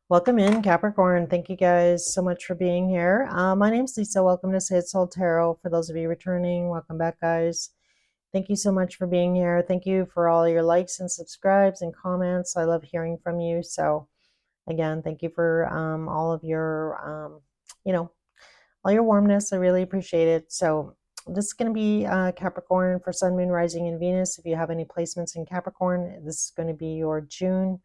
Welcome in, Capricorn. Thank you guys so much for being here. My name's Lisa. Welcome to Say It Soul Tarot. For those of you returning, welcome back, guys. Thank you so much for being here. Thank you for all your likes and subscribes and comments. I love hearing from you. So, again, thank you for all of your, you know, all your warmness. I really appreciate it. So, this is going to be Capricorn for Sun, Moon, Rising, and Venus. If you have any placements in Capricorn, this is going to be your June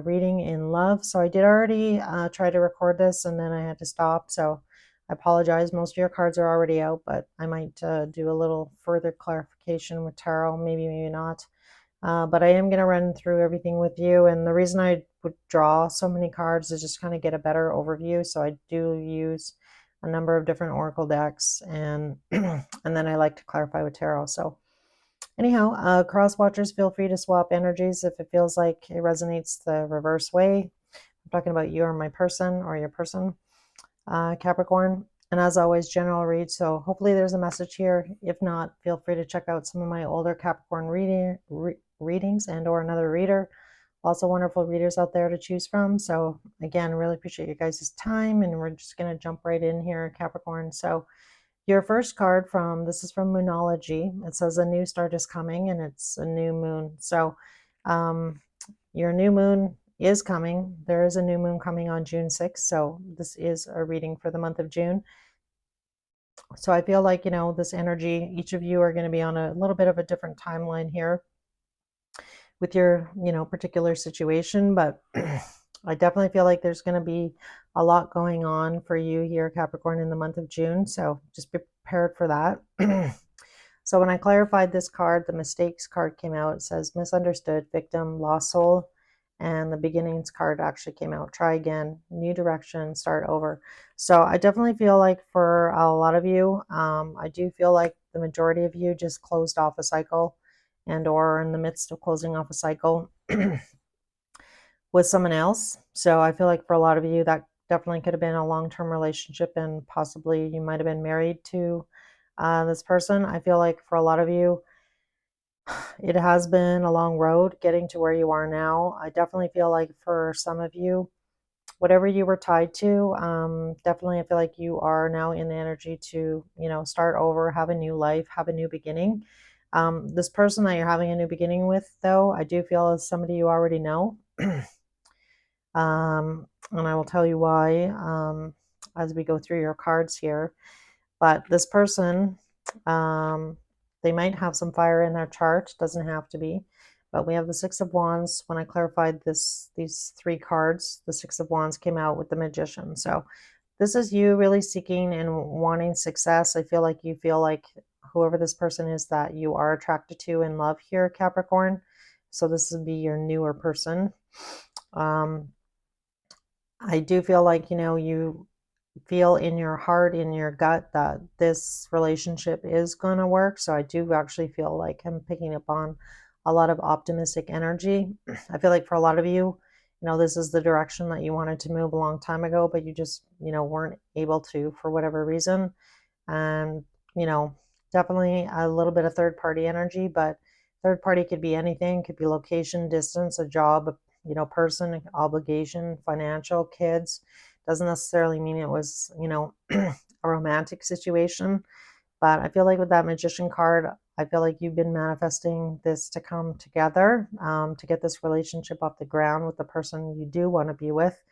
reading in love. So I did already try to record this and then I had to stop. So I apologize. Most of your cards are already out, but I might do a little further clarification with tarot. Maybe, maybe not. But I am going to run through everything with you. And the reason I would draw so many cards is just kind of get a better overview. So I do use a number of different oracle decks and and then I like to clarify with tarot. So anyhow, cross watchers, feel free to swap energies if it feels like it resonates the reverse way. I'm talking about you or my person or your person, Capricorn. And as always, general read. So hopefully there's a message here. If not, feel free to check out some of my older Capricorn readings and or another reader. Lots of wonderful readers out there to choose from. So again, really appreciate you guys' time. And we're just going to jump right in here, Capricorn. So your first card this is from Moonology. It says a new start is coming and it's a new moon. So your new moon is coming. There is a new moon coming on June 6th. So this is a reading for the month of June. So I feel like, this energy, each of you are going to be on a little bit of a different timeline here with your, particular situation. But I definitely feel like there's going to be a lot going on for you here, Capricorn, in the month of June. So just be prepared for that. So when I clarified this card, the mistakes card came out. It says misunderstood, victim, lost soul. And the beginnings card actually came out. Try again, new direction, start over. So I definitely feel like for a lot of you, I do feel like the majority of you just closed off a cycle and or in the midst of closing off a cycle with someone else. So I feel like for a lot of you, that definitely could have been a long-term relationship and possibly you might have been married to this person. I feel like for a lot of you, it has been a long road getting to where you are now. I definitely feel like for some of you, whatever you were tied to, definitely I feel like you are now in the energy to, start over, have a new life, have a new beginning. This person that you're having a new beginning with, though, I do feel is somebody you already know. And I will tell you why as we go through your cards here. But this person, they might have some fire in their chart. Doesn't have to be. But we have the Six of Wands. When I clarified these three cards, the Six of Wands came out with the Magician. So this is you really seeking and wanting success. I feel like you feel like whoever this person is that you are attracted to and love here, Capricorn. So this would be your newer person. I do feel like, you feel in your heart, in your gut, that this relationship is going to work. So I do actually feel like I'm picking up on a lot of optimistic energy. I feel like for a lot of you, this is the direction that you wanted to move a long time ago, but you just, weren't able to for whatever reason. And, definitely a little bit of third party energy, but third party could be anything, could be location, distance, a job, person, obligation, financial, kids. Doesn't necessarily mean it was, a romantic situation. But I feel like with that Magician card, I feel like you've been manifesting this to come together, to get this relationship off the ground with the person you do want to be with.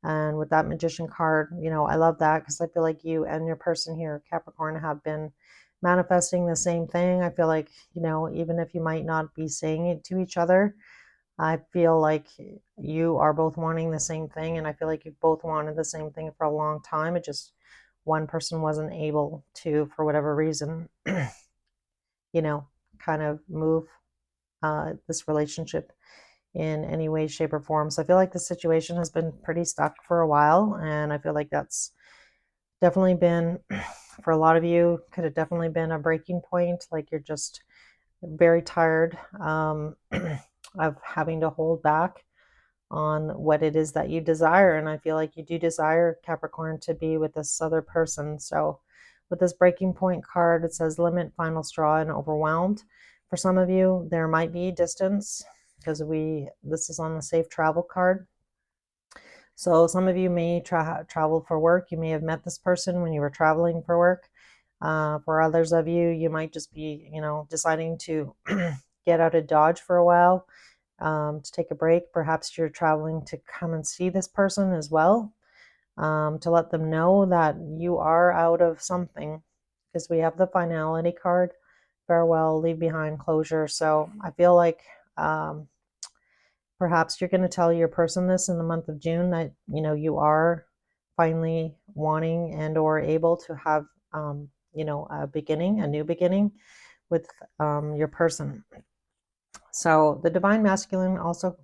And with that Magician card, I love that because I feel like you and your person here, Capricorn, have been manifesting the same thing. I feel like, even if you might not be saying it to each other, I feel like you are both wanting the same thing, and I feel like you've both wanted the same thing for a long time. It just one person wasn't able to, for whatever reason, kind of move this relationship in any way, shape, or form. So I feel like the situation has been pretty stuck for a while, and I feel like that's definitely been, for a lot of you, could have definitely been a breaking point. Like you're just very tired of having to hold back on what it is that you desire. And I feel like you do desire, Capricorn, to be with this other person. So with this breaking point card, it says limit, final straw, and overwhelmed. For some of you, there might be distance because this is on the safe travel card. So some of you may travel for work. You may have met this person when you were traveling for work. For others of you, you might just be, deciding to get out of Dodge for a while, to take a break. Perhaps you're traveling to come and see this person as well, to let them know that you are out of something, because we have the finality card, farewell, leave behind, closure. So I feel like um, perhaps you're going to tell your person this in the month of June, that you are finally wanting and or able to have a new beginning with your person. So the divine masculine also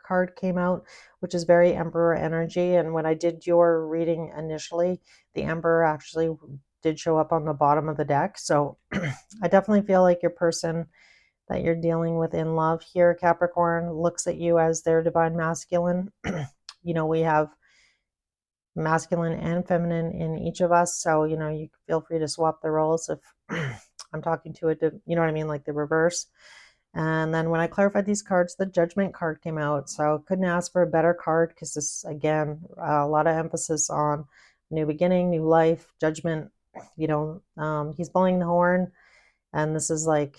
card came out, which is very emperor energy. And when I did your reading initially, the emperor actually did show up on the bottom of the deck. So I definitely feel like your person that you're dealing with in love here, Capricorn, looks at you as their divine masculine. We have masculine and feminine in each of us. So, you feel free to swap the roles if I'm talking to it, you know what I mean? Like the reverse. And then when I clarified these cards, the judgment card came out. So couldn't ask for a better card, because this, again, a lot of emphasis on new beginning, new life, judgment. He's blowing the horn, and this is like,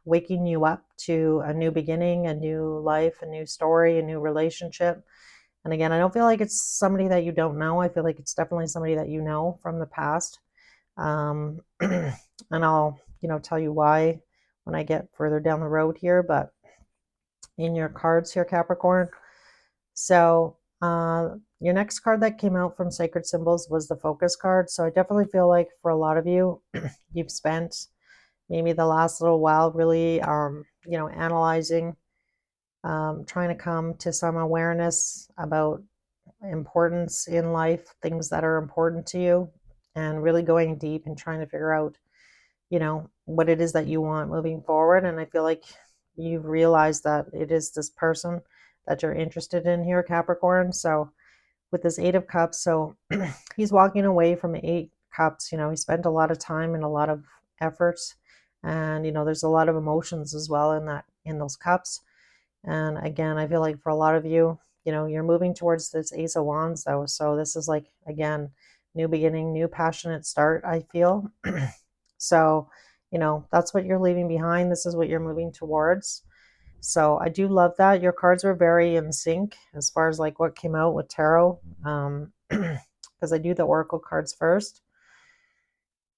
waking you up to a new beginning, a new life, a new story, a new relationship. And again, I don't feel like it's somebody that you don't know. I feel like it's definitely somebody that you know from the past. And I'll, tell you why when I get further down the road here, but in your cards here, Capricorn. So, your next card that came out from Sacred Symbols was the focus card. So I definitely feel like for a lot of you, you've spent maybe the last little while really, analyzing, trying to come to some awareness about importance in life, things that are important to you, and really going deep and trying to figure out, what it is that you want moving forward. And I feel like you've realized that it is this person that you're interested in here, Capricorn. So with this Eight of Cups, so he's walking away from Eight Cups. He spent a lot of time and a lot of efforts, and there's a lot of emotions as well in those cups. And again, I feel like for a lot of you, you're moving towards this Ace of Wands though. So this is like, again, new beginning, new passionate start, I feel. So, that's what you're leaving behind. This is what you're moving towards. So I do love that. Your cards were very in sync as far as like what came out with tarot. Because I do the oracle cards first.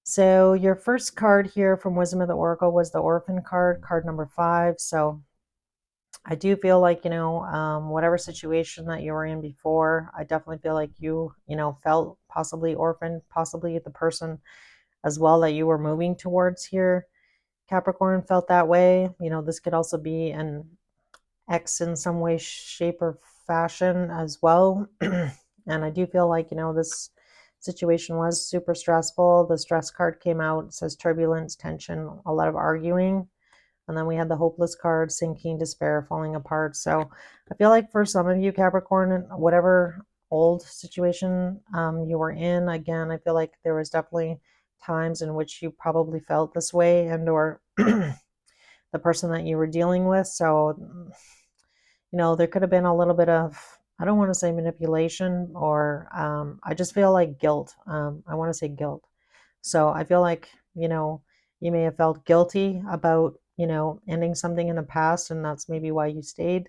So your first card here from Wisdom of the Oracle was the Orphan card, card number 5. So I do feel like, whatever situation that you were in before, I definitely feel like you, felt possibly orphaned, possibly the person as well that you were moving towards here, Capricorn, felt that way. This could also be an ex in some way, shape, or fashion as well. And I do feel like, this situation was super stressful. The stress card came out, it says turbulence, tension, a lot of arguing. And then we had the hopeless card, sinking, despair, falling apart. So I feel like for some of you, Capricorn, whatever old situation you were in, again, I feel like there was definitely times in which you probably felt this way, and or the person that you were dealing with. So, there could have been a little bit of, I don't want to say manipulation, or I just feel like guilt. I want to say guilt. So I feel like, you may have felt guilty about, ending something in the past, and that's maybe why you stayed.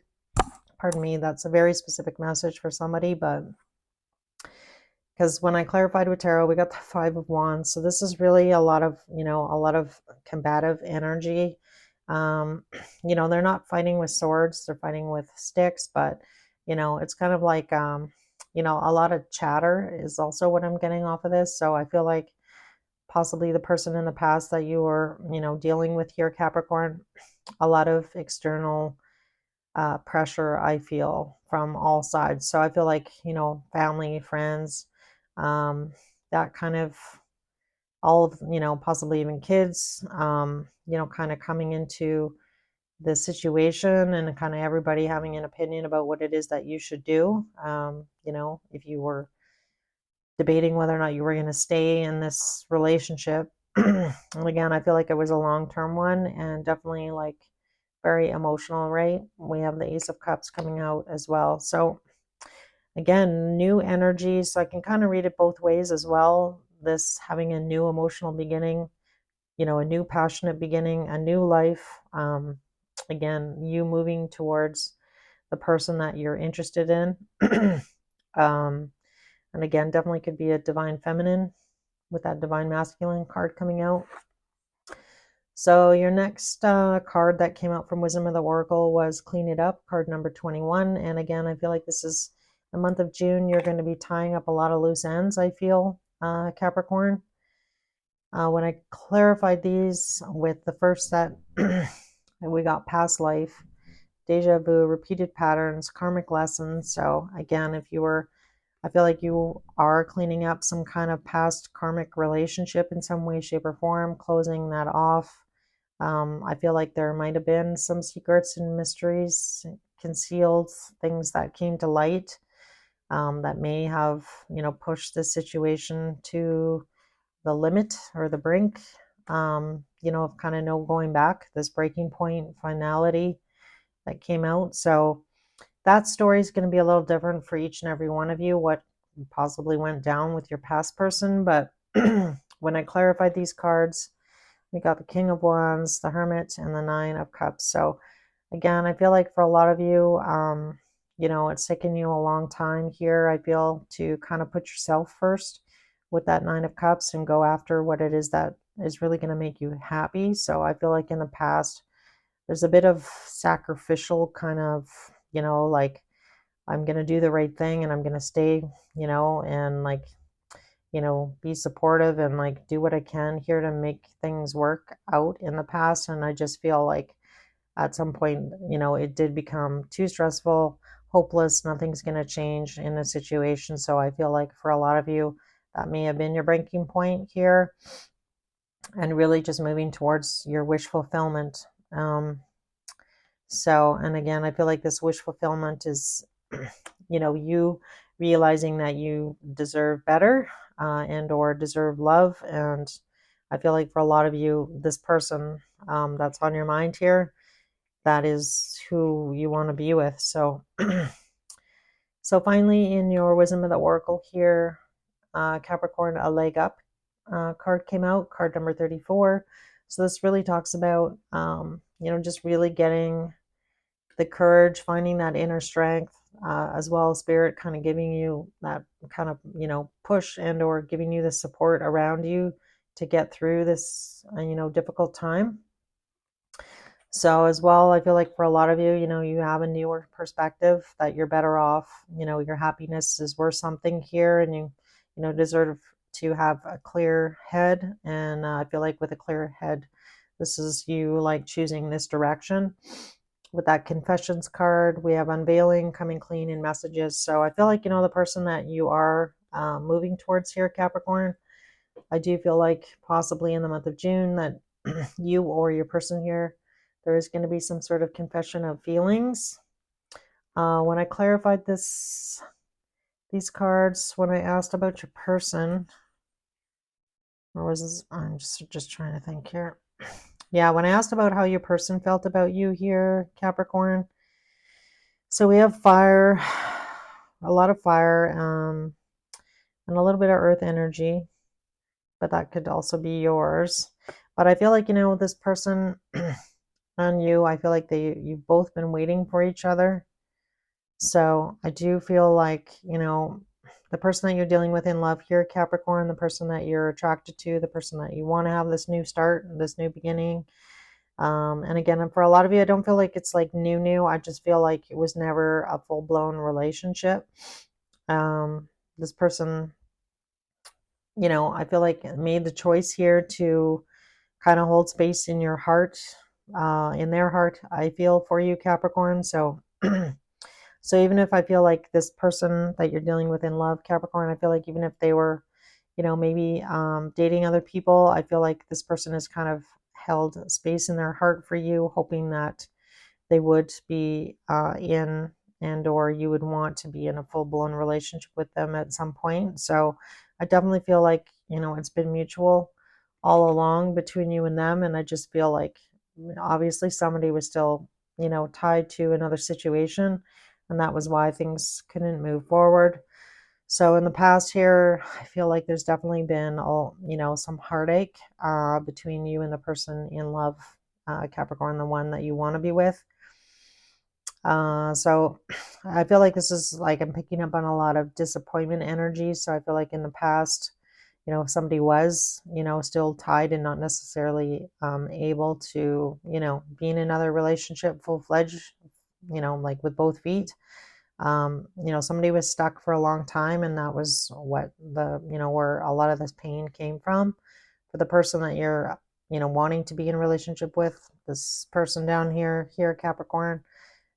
Pardon me, that's a very specific message for somebody, but because when I clarified with tarot, we got the 5 of Wands. So this is really a lot of, combative energy. They're not fighting with swords, they're fighting with sticks, but, it's kind of like, a lot of chatter is also what I'm getting off of this. So I feel like possibly the person in the past that you were, dealing with here, Capricorn, a lot of external pressure, I feel, from all sides. So I feel like, family, friends, that kind of, all of, possibly even kids, kind of coming into the situation, and kind of everybody having an opinion about what it is that you should do. If you were debating whether or not you were going to stay in this relationship. And again, I feel like it was a long-term one, and definitely like very emotional, right? We have the Ace of Cups coming out as well. So Again, new energy. So I can kind of read it both ways as well. This having a new emotional beginning, a new passionate beginning, a new life. Again, you moving towards the person that you're interested in. um, and again, definitely could be a divine feminine with that divine masculine card coming out. So your next card that came out from Wisdom of the Oracle was Clean It Up, card number 21. And again, I feel like this is the month of June. You're going to be tying up a lot of loose ends, I feel, Capricorn. When I clarified these with the first set, we got past life, deja vu, repeated patterns, karmic lessons. So again, I feel like you are cleaning up some kind of past karmic relationship in some way, shape, or form, closing that off. I feel like there might have been some secrets and mysteries, concealed things that came to light, that may have, pushed this situation to the limit or the brink, of kind of no going back, this breaking point finality that came out. So that story is going to be a little different for each and every one of you, what possibly went down with your past person. But when I clarified these cards, we got the King of Wands, the Hermit, and the Nine of Cups. So again, I feel like for a lot of you, it's taken you a long time here, I feel, to kind of put yourself first with that Nine of Cups and go after what it is that is really going to make you happy. So I feel like in the past, there's a bit of sacrificial kind of, like, I'm going to do the right thing and I'm going to stay, and like, be supportive and like do what I can here to make things work out in the past. And I just feel like at some point, it did become too stressful, hopeless, nothing's going to change in a situation. So I feel like for a lot of you, that may have been your breaking point here, and really just moving towards your wish fulfillment. And again, I feel like this wish fulfillment is, you realizing that you deserve better, and or deserve love. And I feel like for a lot of you, this person, that's on your mind here, that is who you want to be with. So, so finally, in your Wisdom of the Oracle here, Capricorn, a leg up card came out, card number 34. So this really talks about, just really getting the courage, finding that inner strength, as well as spirit kind of giving you that kind of, push and or giving you the support around you to get through this, difficult time. So as well, I feel like for a lot of you, you have a newer perspective that you're better off, your happiness is worth something here, and you deserve to have a clear head. And I feel like with a clear head, this is you like choosing this direction. With that confessions card, we have unveiling, coming clean, and messages. So I feel like, the person that you are moving towards here, Capricorn, I do feel like possibly in the month of June that you or your person here, there is going to be some sort of confession of feelings. When I clarified these cards, when I asked about your person, or was this, I'm just trying to think here. Yeah, when I asked about how your person felt about you here, Capricorn, so we have fire, a lot of fire, and a little bit of earth energy, but that could also be yours. But I feel like, this person and you, I feel like you've both been waiting for each other. So I do feel like, the person that you're dealing with in love here, Capricorn, the person that you're attracted to, the person that you want to have this new start, this new beginning. And again, for a lot of you, I don't feel like it's like new. I just feel like it was never a full-blown relationship. This person, I feel like made the choice here to kind of hold space in your heart, in their heart, I feel, for you, Capricorn. So, so even if I feel like this person that you're dealing with in love, Capricorn, I feel like even if they were, maybe dating other people, I feel like this person has kind of held space in their heart for you, hoping that they would be in, and or you would want to be in a full-blown relationship with them at some point. So I definitely feel like, it's been mutual all along between you and them. And I just feel like obviously somebody was still, tied to another situation. and that was why things couldn't move forward. So in the past here, I feel like there's definitely been some heartache between you and the person in love, Capricorn, the one that you want to be with. So I feel like this is like I'm picking up on a lot of disappointment energy. So I feel like in the past, if somebody was, still tied and not necessarily able to, be in another relationship full fledged, like with both feet. Somebody was stuck for a long time, and that was what where a lot of this pain came from. For the person that you're, wanting to be in a relationship with, this person down here, Capricorn,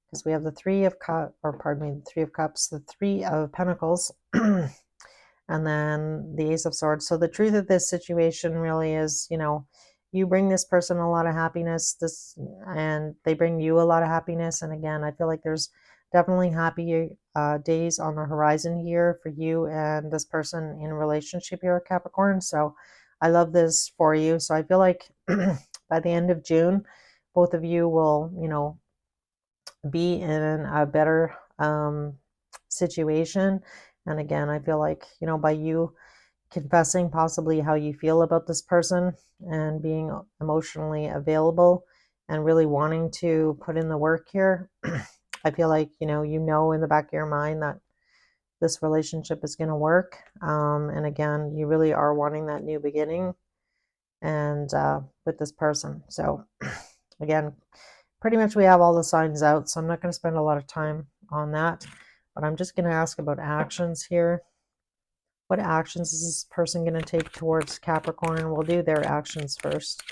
because we have the Three of Cups, or pardon me, the Three of Cups, the Three of Pentacles, and then the Ace of Swords. So the truth of this situation really is, you bring this person a lot of happiness, and they bring you a lot of happiness. And again, I feel like there's definitely happy days on the horizon here for you and this person in a relationship here, Capricorn. So I love this for you. So I feel like by the end of June, both of you will, be in a better situation. And again, I feel like, by you confessing possibly how you feel about this person and being emotionally available and really wanting to put in the work here, I feel like, in the back of your mind that this relationship is going to work. And again, you really are wanting that new beginning and with this person. So again, pretty much we have all the signs out, so I'm not going to spend a lot of time on that, but I'm just going to ask about actions here. What actions is this person going to take towards Capricorn? We'll do their actions first.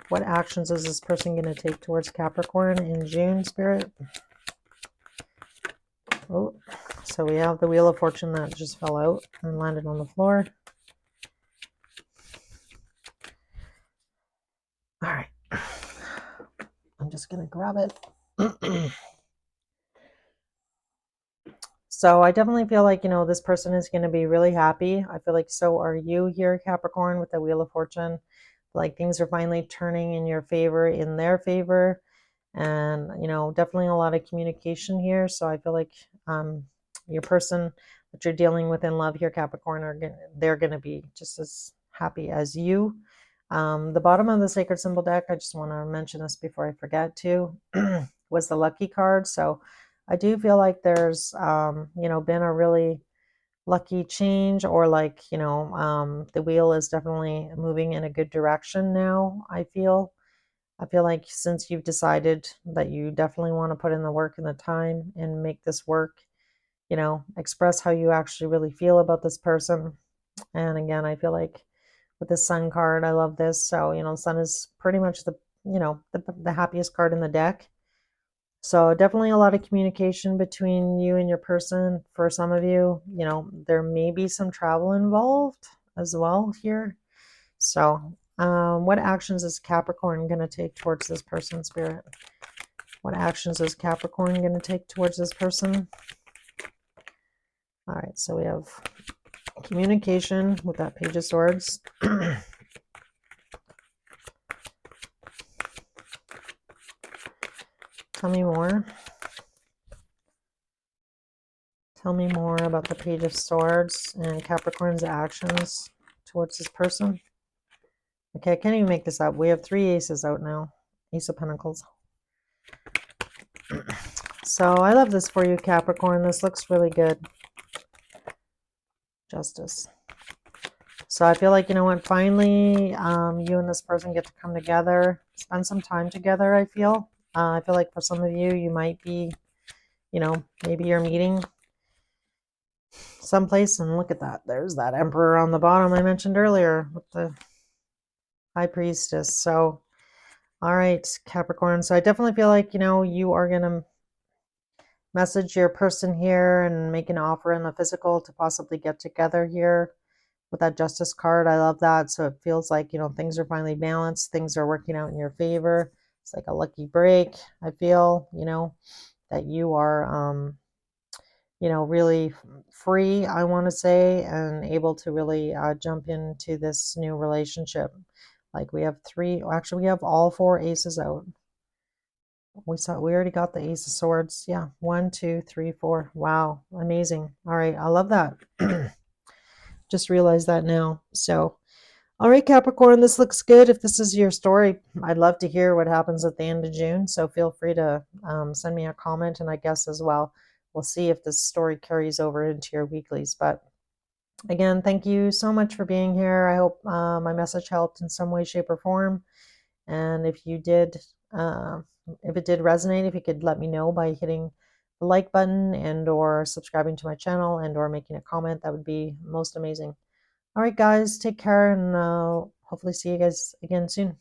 What actions is this person going to take towards Capricorn in June, Spirit? Oh, so we have the Wheel of Fortune that just fell out and landed on the floor. All right. I'm just going to grab it. So I definitely feel like, this person is going to be really happy. I feel like so are you here, Capricorn, with the Wheel of Fortune. Like things are finally turning in your favor, in their favor. And, definitely a lot of communication here. So I feel like your person that you're dealing with in love here, Capricorn, they're going to be just as happy as you. The bottom of the Sacred Symbol deck, I just want to mention this before I forget to, was the Lucky card. So I do feel like there's, been a really lucky change, or like, the wheel is definitely moving in a good direction now, I feel. I feel like since you've decided that you definitely want to put in the work and the time and make this work, express how you actually really feel about this person. And again, I feel like with the Sun card, I love this. So, Sun is pretty much the happiest card in the deck. So definitely a lot of communication between you and your person. For some of you, there may be some travel involved as well here. So what actions is Capricorn going to take towards this person, Spirit? What actions is Capricorn going to take towards this person? All right, so we have communication with that Page of Swords. Tell me more. Tell me more about the Page of Swords and Capricorn's actions towards this person. Okay, I can't even make this up. We have 3 aces out now. Ace of Pentacles. So I love this for you, Capricorn. This looks really good. Justice. So I feel like, finally you and this person get to come together, spend some time together, I feel. I feel like for some of you, you might be, maybe you're meeting someplace, and look at that. There's that Emperor on the bottom I mentioned earlier with the High Priestess. So, all right, Capricorn. So I definitely feel like, you are going to message your person here and make an offer in the physical to possibly get together here with that Justice card. I love that. So it feels like, things are finally balanced. Things are working out in your favor. It's like a lucky break. I feel, that you are, really free, I want to say, and able to really jump into this new relationship. Like we have 3, actually we have all 4 aces out. We already got the Ace of Swords. Yeah, 1, 2, 3, 4. Wow, amazing. All right, I love that. Just realized that now. So, all right, Capricorn, this looks good. If this is your story, I'd love to hear what happens at the end of June. So feel free to send me a comment, and I guess as well, we'll see if this story carries over into your weeklies. But again, thank you so much for being here. I hope my message helped in some way, shape, or form. And if it did resonate, if you could let me know by hitting the like button and or subscribing to my channel and or making a comment, that would be most amazing. All right, guys, take care, and hopefully see you guys again soon.